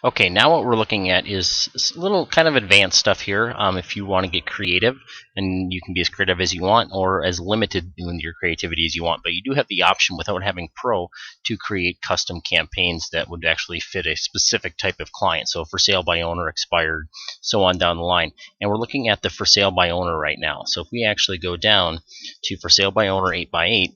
Okay, now what we're looking at is a little kind of advanced stuff here. If you want to get creative, and you can be as creative as you want or as limited in your creativity as you want, but you do have the option without having Pro to create custom campaigns that would actually fit a specific type of client. So for sale by owner, expired, so on down the line. And we're looking at the for sale by owner right now. So if we actually go down to for sale by owner 8x8,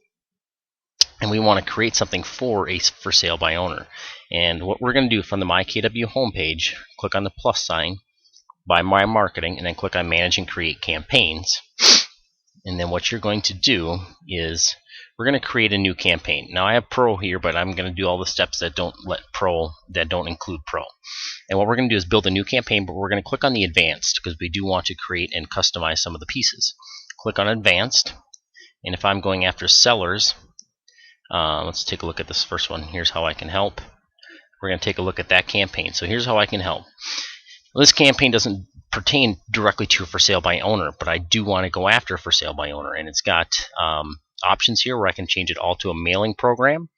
and we want to create something for a for sale by owner. And what we're going to do from the MyKW homepage, click on the plus sign by My Marketing, and then click on Manage and Create Campaigns. And then what you're going to do is we're going to create a new campaign. Now I have Pro here, but I'm going to do all the steps that don't include Pro. And what we're going to do is build a new campaign, but we're going to click on the Advanced because we do want to create and customize some of the pieces. Click on Advanced, and if I'm going after sellers, let's take a look at this first one. Here's how I can help. We're going to take a look at that campaign. So here's how I can help. This campaign doesn't pertain directly to for sale by owner, but I do want to go after for sale by owner, and it's got options here where I can change it all to a mailing program,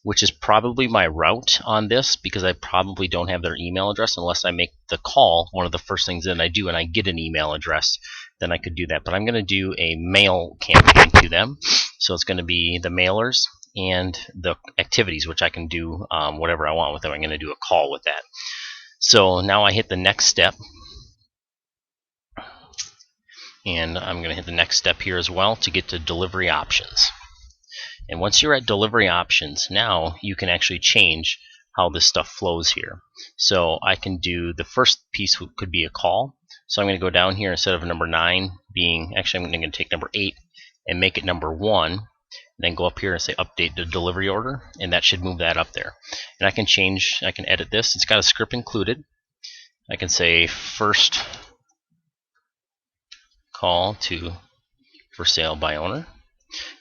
which is probably my route on this because I probably don't have their email address unless I make the call. One of the first things that I do and I get an email address, then I could do that. But I'm going to do a mail campaign to them. So it's going to be the mailers and the activities, which I can do whatever I want with them. I'm going to do a call with that. So now I hit the next step, and I'm going to hit the next step here as well to get to delivery options. And once you're at delivery options, now you can actually change how this stuff flows here. So I can do the first piece could be a call. So I'm going to go down here, instead of number 9 being, actually I'm going to take number 8 and make it number 1. Then go up here and say update the delivery order, and that should move that up there. And I can change, I can edit this. It's got a script included. I can say first call to for sale by owner.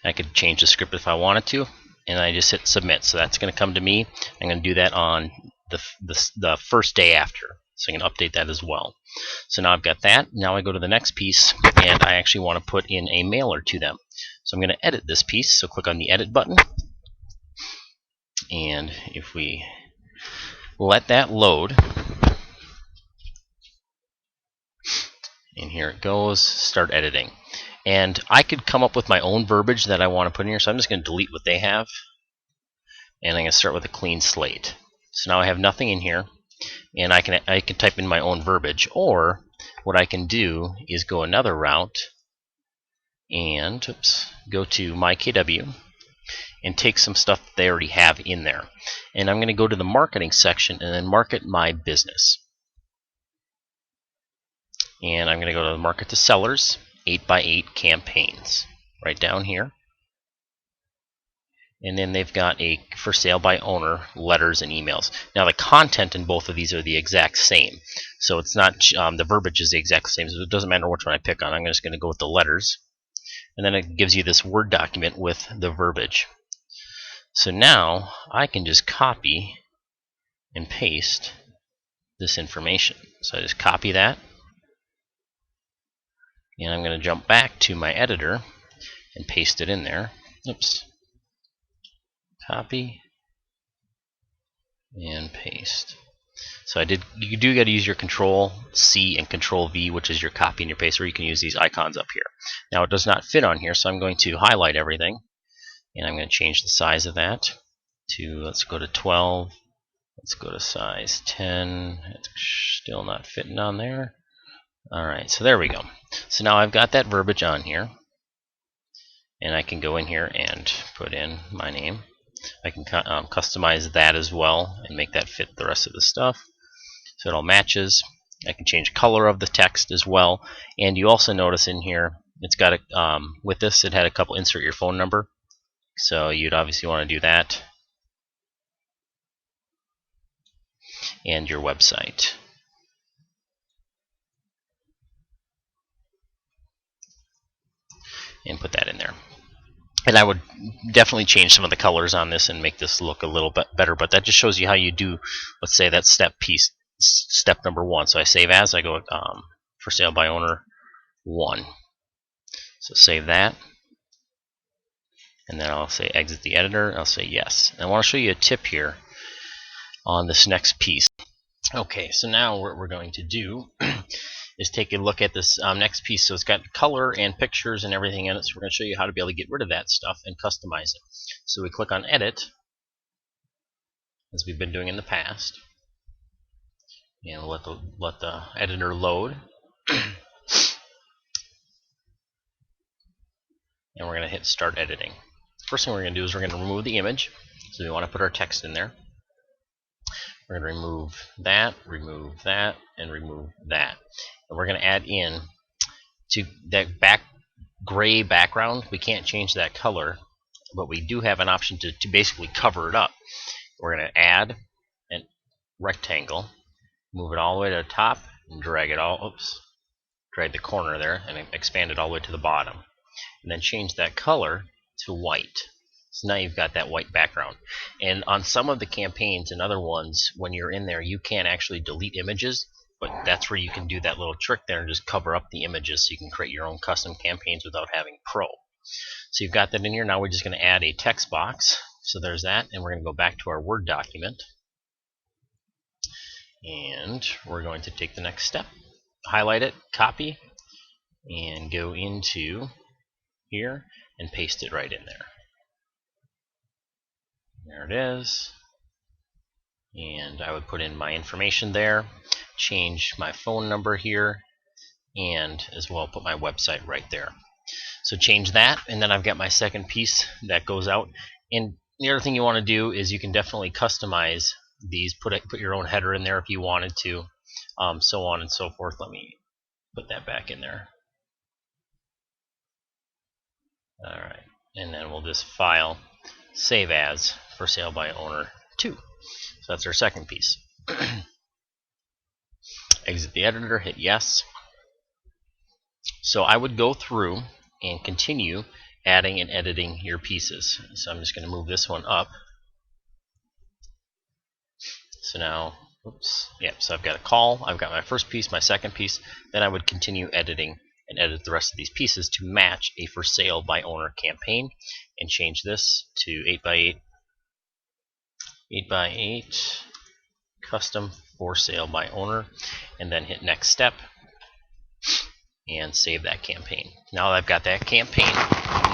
I could change the script if I wanted to, and I just hit submit. So that's going to come to me. I'm going to do that on the first day after. So I can update that as well. So now I've got that. Now I go to the next piece, and I actually want to put in a mailer to them. So I'm going to edit this piece. So click on the edit button, and if we let that load, and here it goes, start editing. And I could come up with my own verbiage that I want to put in here, so I'm just going to delete what they have, and I'm going to start with a clean slate. So now I have nothing in here, and I can type in my own verbiage, or what I can do is go another route and go to MyKW and take some stuff that they already have in there. And I'm going to go to the marketing section and then market my business. And I'm going to go to the market to sellers, 8x8 campaigns, right down here. And then they've got a for sale by owner letters and emails. Now the content in both of these are the exact same. So it's not, the verbiage is the exact same, so it doesn't matter which one I pick on. I'm just going to go with the letters. And then it gives you this Word document with the verbiage. So now I can just copy and paste this information. So I just copy that, and I'm going to jump back to my editor and paste it in there. Oops. Copy and paste. So you do got to use your Control C and Control V, which is your copy and your paste, or you can use these icons up here. Now it does not fit on here, so I'm going to highlight everything, and I'm going to change the size of that to, let's go to 12. Let's go to size 10. It's still not fitting on there. Alright, so there we go. So now I've got that verbiage on here, and I can go in here and put in my name. I can customize that as well and make that fit the rest of the stuff so it all matches. I can change color of the text as well, and you also notice in here it's got a with this it had a couple insert your phone number, so you'd obviously want to do that, and your website. And put that in there. And I would definitely change some of the colors on this and make this look a little bit better, but that just shows you how you do, let's say, that step number 1. So I save as, I go for sale by owner 1. So save that, and then I'll say exit the editor, and I'll say yes. And I want to show you a tip here on this next piece. Okay, so now what we're going to do is take a look at this next piece. So it's got color and pictures and everything in it. So we're going to show you how to be able to get rid of that stuff and customize it. So we click on Edit, as we've been doing in the past, and we'll let the editor load. And we're going to hit Start Editing. First thing we're going to do is we're going to remove the image. So we want to put our text in there. We're going to remove that, and remove that. And we're going to add in to that gray background. We can't change that color, but we do have an option to basically cover it up. We're going to add a rectangle, move it all the way to the top, and drag it all, drag the corner there, and expand it all the way to the bottom. And then change that color to white. So now you've got that white background. And on some of the campaigns and other ones, when you're in there, you can't actually delete images, but that's where you can do that little trick there and just cover up the images so you can create your own custom campaigns without having Pro. So you've got that in here. Now we're just going to add a text box. So there's that, and we're going to go back to our Word document. And we're going to take the next step. Highlight it, copy, and go into here and paste it right in there. There it is. And I would put in my information there, change my phone number here, and as well put my website right there. So change that, and then I've got my second piece that goes out. And the other thing you want to do is you can definitely customize these, put your own header in there if you wanted to, so on and so forth. Let me put that back in there. Alright, and then we'll just file, save as, for sale by owner 2. So that's our second piece. Exit the editor, hit yes. So I would go through and continue adding and editing your pieces. So I'm just going to move this one up. So now, so I've got a call, I've got my first piece, my second piece, then I would continue editing and edit the rest of these pieces to match a for sale by owner campaign, and change this to 8x8 custom for sale by owner, and then hit next step and save that campaign. Now that I've got that campaign,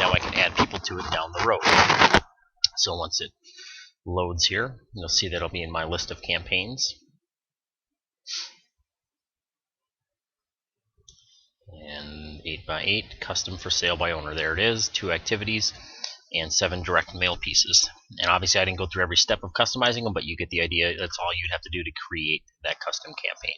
now I can add people to it down the road. So once it loads here, you'll see that it'll be in my list of campaigns. And 8x8 custom for sale by owner, there it is, 2 activities and 7 direct mail pieces. And obviously I didn't go through every step of customizing them, but you get the idea. That's all you'd have to do to create that custom campaign.